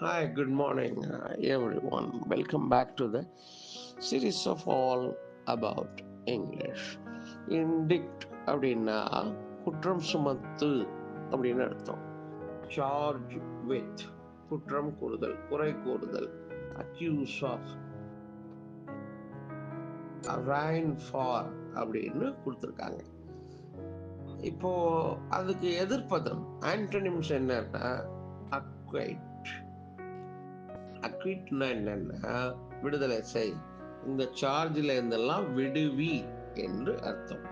Hi, good morning, everyone. Welcome back to the series of all about English. Indict அப்படின்னா குற்றம் சுமத்து அப்படின்னு அர்த்தம். Charge with குற்றம் கூறுதல், குறை கூறுதல். அக்யூஸ் ஆஃப், அரைன் ஃபார் அப்படின்னு கொடுத்துருக்காங்க. இப்போ அதுக்கு எதிர்ப்பதம் ஆன்டனிம்ஸ் என்னன்னா அக்வைட். அக்விட்னா என்னன்னா விடுதலை செய், இந்த சார்ஜ்ல இருந்தெல்லாம் விடுவி என்று அர்த்தம்.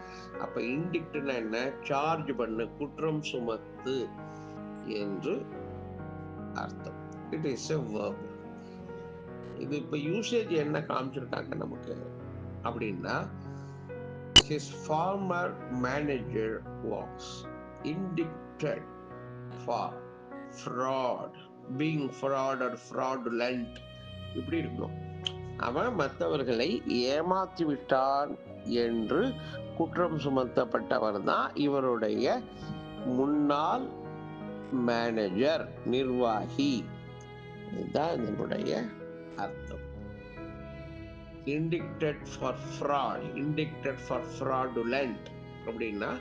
அப்ப இன்டிக்ட்னா என்ன, சார்ஜ் பண்ணு, குற்றம் சுமத்து என்று அர்த்தம். It is a verb. இது இப்ப யூசேஜ் என்ன காமிச்சிருக்காங்க நமக்கு அப்படின்னா, his former manager was indicted for fraud, being fraud or fraudulent இப்படி இருக்கணும். அவன் மற்றவர்களை ஏமாற்றி விட்டான் என்று குற்றம் சுமத்தப்பட்டவர் தான் இவருடைய முன்னாள் மேனேஜர், நிர்வாகி. இதுதான் இதனுடைய அர்த்தம். இண்டிக்டட் ஃபார் ஃப்ராட், இண்டிக்டட் ஃபார் ஃப்ராடுலண்ட் அப்படின்னா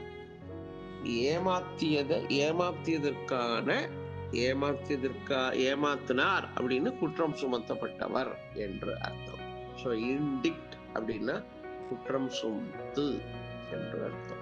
ஏமாத்தியதற்கான ஏமாத்தினார் அப்படின்னு குற்றம் சுமத்தப்பட்டவர் என்று அர்த்தம். ஸோ இண்டிக்ட் அப்படின்னா குற்றம் சுமத்து என்று அர்த்தம்.